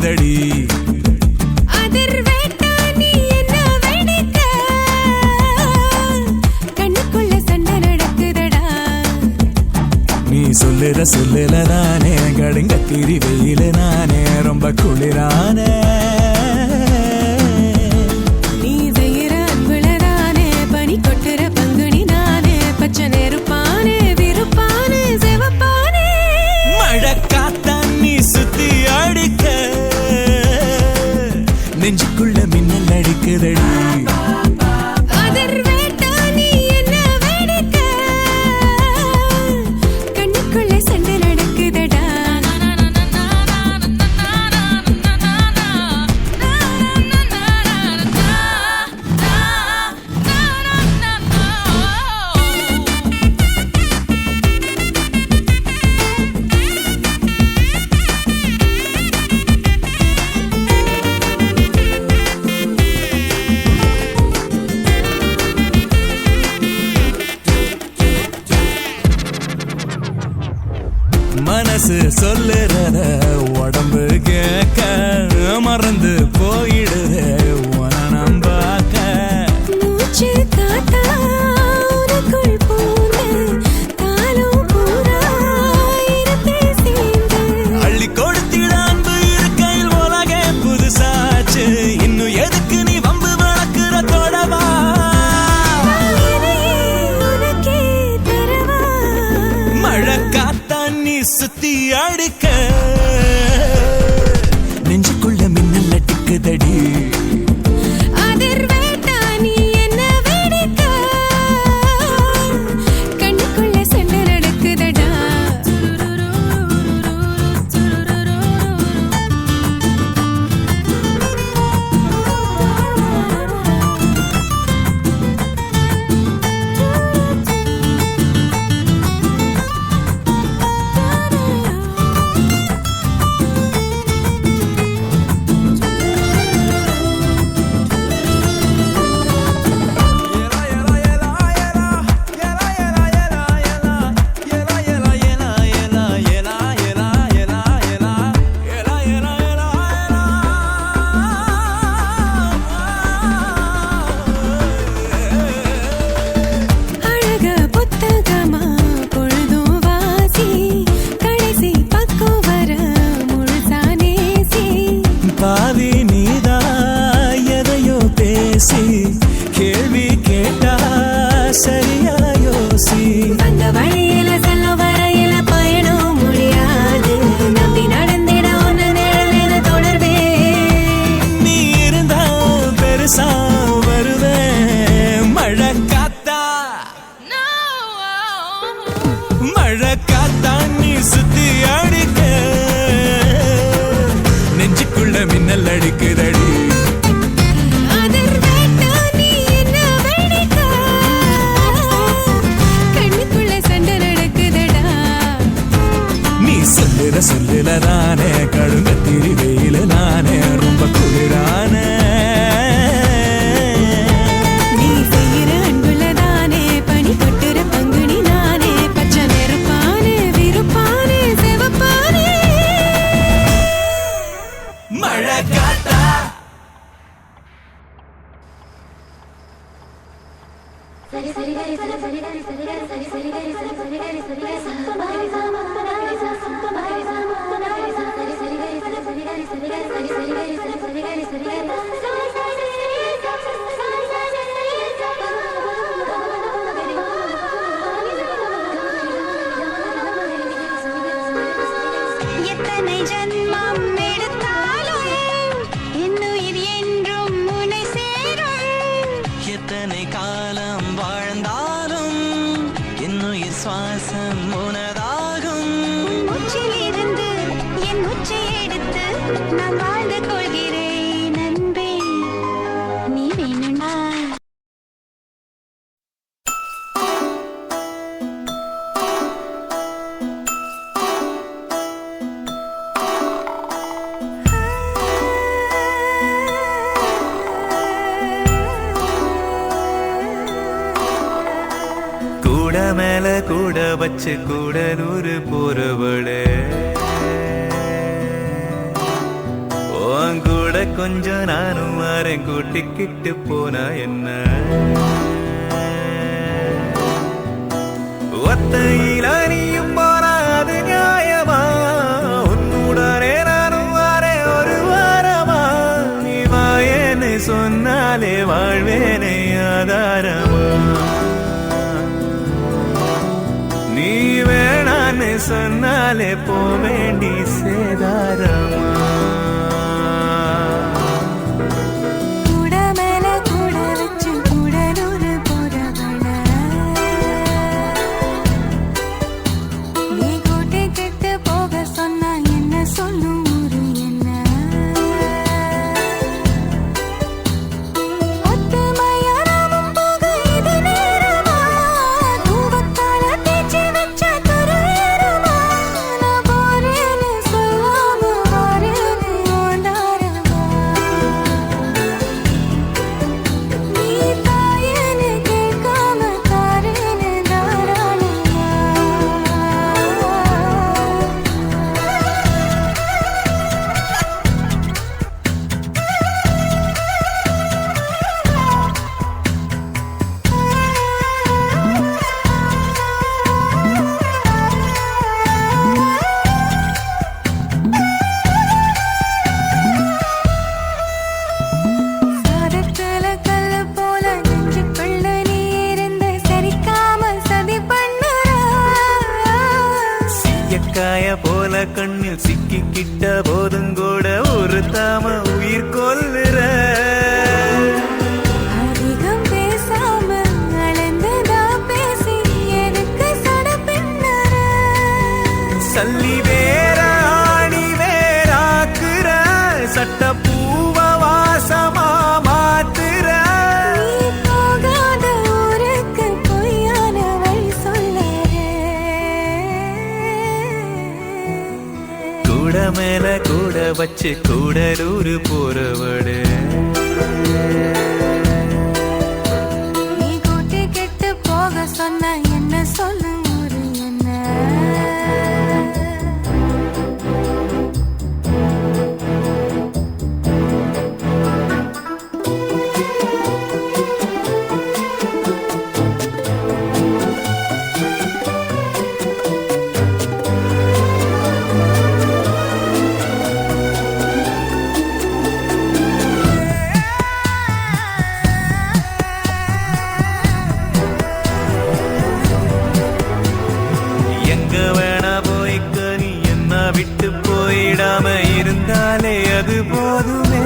அடிக்குதடி. நீ சொல்லுற சொல்லுல நானே கடுங்கத்திரி வெயில நானே ரொம்ப குளிரான. நீ செய்யற அன்புலதானே பனி கொட்டுற பங்குனி நானே பச்சை நெருப்பானே விருப்பானே செவப்பானே. மழை காத்தான் நீ சுத்தி அடிக்க நெஞ்சுக்குள்ள மின்னல் அடிக்குதடி. மனசு சொல்லுறத உடம்பு கேட்க மறந்து போயிடுது உன நம்பாக்க. மூச்சு காத்தா உனக்குள் பூந்து காலம் பூரா இருத்தே சேர்ந்து அள்ளி கொடுத்திட அன்பு இருக்கையில் உலகே புதுசாச்சு. இன்னும் எதுக்கு நீ வம்பு வளர்க்கிற தொடவா? மழை காத்தான் நீ சுத்தி அடிக்க நெஞ்சுக்குள்ள மின்னல் அடிக்குதடி. பாவி நீதா எதையோ பேசி கேள்வி கேட்டா சரியா யோசி. அந்த வழியில செல்ல வரையில பயணம் முடியாது நம்பி நடந்திட ஒன்னு நேரில் தொடர்பே. நீ இருந்தா பெருசா வருவேன். மழை காத்தா மழை காத்தா நீ சுத்தி அடிக்க நெஞ்சுக்குள்ள மின்னல் அடிக்குதடி. நீ சொல்லுற சொல்லுல நானே கடுங்கத்திரி வெயில நானே ரொம்ப குளிரான. நீ செய்யற அன்புலதானே பனி கொட்டுற பங்குனி நானே பச்சை நெருப்பானே விருப்பானே செவப்பானே. மழை காத்தா சரி சரி சரி சரி சரி சரி சரி சரி சரி சரி சரி சரி சரி சரி சரி எத்தனை ஜன்மம் எடுத்தாலும் என்னுயிர் என்றும் உன்னை சேரும். எத்தனை காலம் வாழ்ந்தாலும் என்னுயிர் சுவாசம் உனதாகும். மூச்சிலிருந்து என் மூச்சை எடுத்து நான் வாழ்ந்து கொள்கிறேன் அன்பே நீ வேணும்னா. கூட மேல கூட வச்சு கூடலூர் போறவளே, ஓ கொஞ்சம் நானும் வரேன் கூட்டிக்கிட்டு போனா என்ன ஒத்தையில நீயும் போனா அது நியாயமா உன்னுடனே நானும் வரேன் ஒரு வாரமா நீ வாயேன்னு சொன்னாலே வாழ்வேனே ஆதாரமா நீ வேணான்னு சொன்னாலே போவேண்டி சேதாரமா கூட மேல கூட வச்சு கூடலூரு போறவள நீ கூட்டி கிட்டு போக சொன்னா என்ன சொல்லும் ஊரு என்ன ஒத்துமையாராமும் போக இது நேரமா தூவத்தால தேய்ச்சி வச்ச துறையரமா நான் போறேன்னு சொல்லாம வாரேன்னு ஓண்டாரமா நீ தாயேன்னு கேட்காம தாரேன்னு தாராளமா சாதத்துல கல்லு போல நெஞ்சுக்குள்ள நீ இருந்து சரிக்காம சதி பண்ணுற எக்காய போல கண்ணில் சிக்கிக்கிட்ட போதும் கூட ஒரு தாம உயிர் கொல்லுற அதிகம் பேசாம அளந்ததா பேசி எனக்கு சட பின்னற சல்லி வேற ஆணி வேறாக்குற சட்ட பூவ வாசமா மாத்துற நீ போகாத ஊருக்கு பொய்யான வழி சொல்லற கூட மேல கூட வச்சு கூடலூரு போறவடு நீ கூட்டி கெட்டு போக சொன்ன என்ன சொல்லும் ஊரு என்ன எங்க வேணா போய்க்க நீ என்ன விட்டு போயிடாம இருந்தாலே அது போதுமே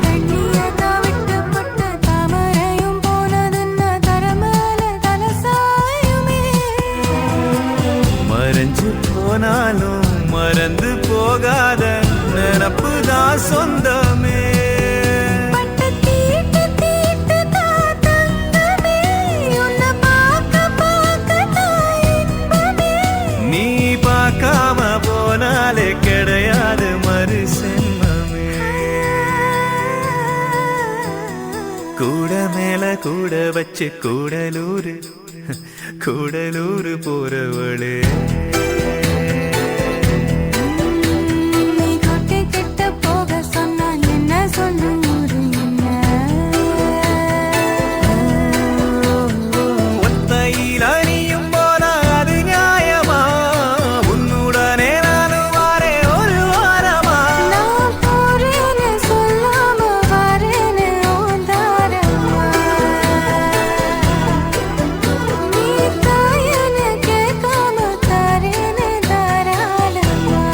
தண்ணியதா விட்டு பட்டு தாமரையும் போனதுன்னா தரமேல தலசாயுமே மறைஞ்சு போனாலும் மறந்து போகாத நினப்புதான் சொந்தமே பட்டு தீட்டு தீட்டு தான் தங்கமே உன்னை பார்க்க தான் இன்பமே நீ பார்க்காம போனாலே கிடையாது மறு சென்மமே கூட மேல கூட வச்சு கூடலூரு கூடலூரு போறவளே நீ கூட்டி கிட்ட போக சொன்னா என்ன சொல்லும் ஊரு என்ன ஒத்தையில நீயும் போனா அது நியாயமா உன்னுடனே நானும் வாரேன் ஒரு வாரமா நான் போறேன்னு சொல்லாம வாரேன்னு ஓந்தாரமா நீ தாயேன்னு கேட்காம தாரேன்னு தாராளமா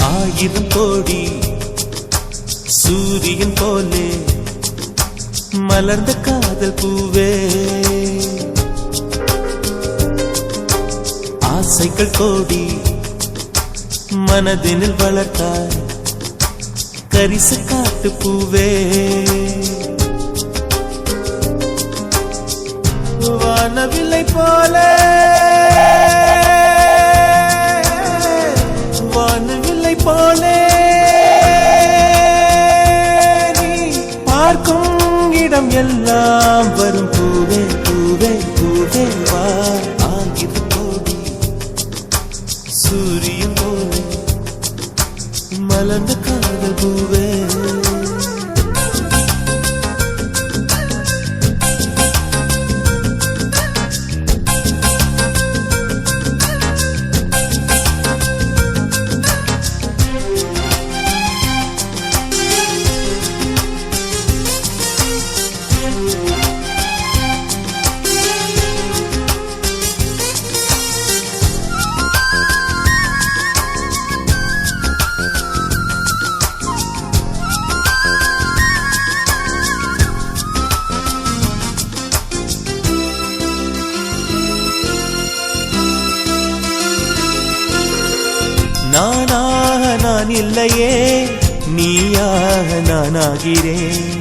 ஆயிரம் கோடி சூரியன் போலே மலர்ந்த காதல் பூவே ஆசைகள் கோடி மனதினில் வளர்த்தாய் கரிச காட்டு பூவே வானவில்லை போல வானவில்லை போல நீ பார்க்கும் இடம் எல்லாம் வரும் பூவே பூவே பூவே வா ஆகிது போடி சூரியன் போல மலர்ந்த காதல் பூவே நானாக நான் இல்லையே நீயாக நானாகிறேன்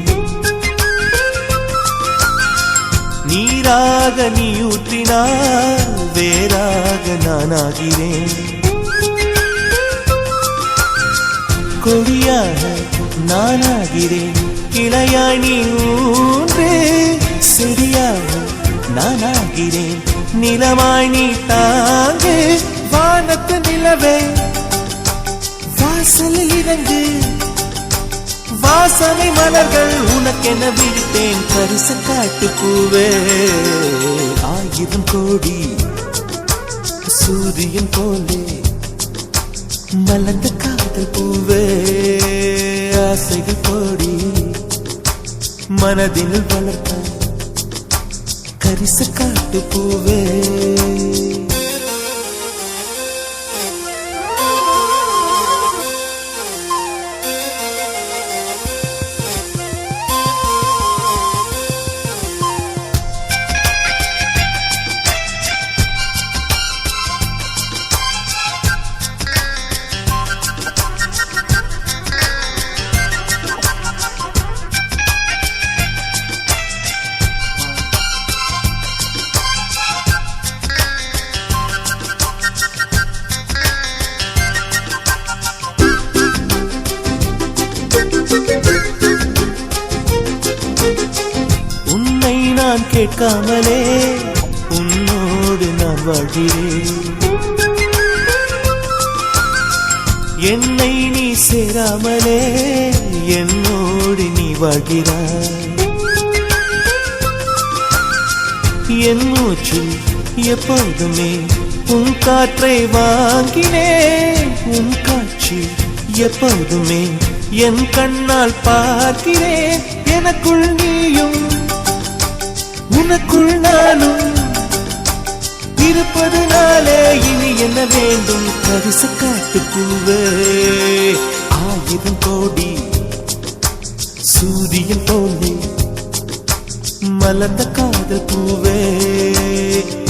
நீராக நீ ஊற்றினால் வேறாக நானாகிறேன் கொடியாக நானாகிறேன் கிளையாய் நீ ஊன்று செடியாக நானாகிறேன் நிலமாய் நீ தாங்கு வானத்து நிலவே வாசலில் இறங்கு வாசனை மலர்கள் உனக்கென விடுத்தேன் கரிச காட்டு பூவே ஆயிரம் கோடி சூரியன் போலே மலர்ந்த காதல் பூவே ஆசைகள் கோடி மனதில் வளர்த்த கரிச காட்டு பூவே நான் கேட்காமலே உன்னோடு நான் வாழ்கிறேன் என்னை நீ சேராமலே என்னோடு நீ வாழ்கிறாய் என் மூச்சு எப்போதுமே உன் காற்றை வாங்கினேன் உன் காட்சி எப்போதுமே என் கண்ணால் பார்க்கிறேன் எனக்குள் நீயும் உனக்குள் நானும் இருப்பதுனாலே இனி என்ன வேண்டும் கரிச காட்டு பூவே ஆயிரம் கோடி சூரியன் போலே மலர்ந்த காதல் பூவே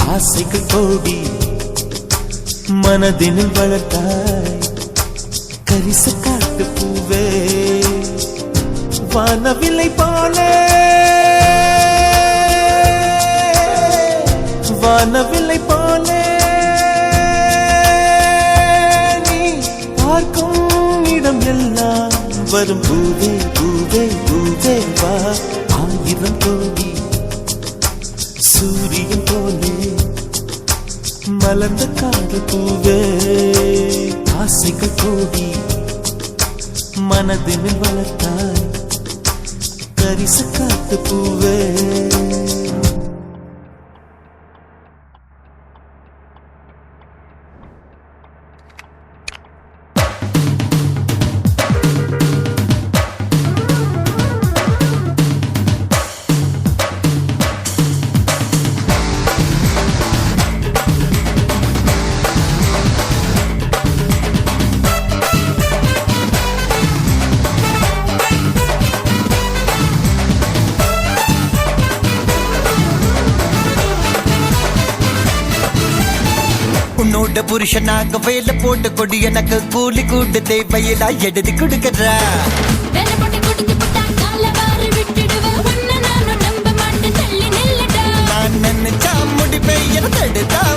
ஆசைகள் கோடி மனதினில் வளர்த்தாய் கரிச காட்டு பூவே வானவில்லை போலே வானவில்லை போலே நீ பார்க்கும் இடம் எல்லாம் வரும் பூவே பூவே பூவே வா ஆயிரம் கோடி சூரியன் போலே மலர்ந்த காதல் பூவே ஆசைகள் கோடி மனதினில் வளர்த்தாய் கரிச காட்டு பூவே உன்னோட புருஷனாக வேலை போட்டு கொடி எனக்கு கூலி கூட்டு தேவையிலா எழுதி கொடுக்கற படுத்தா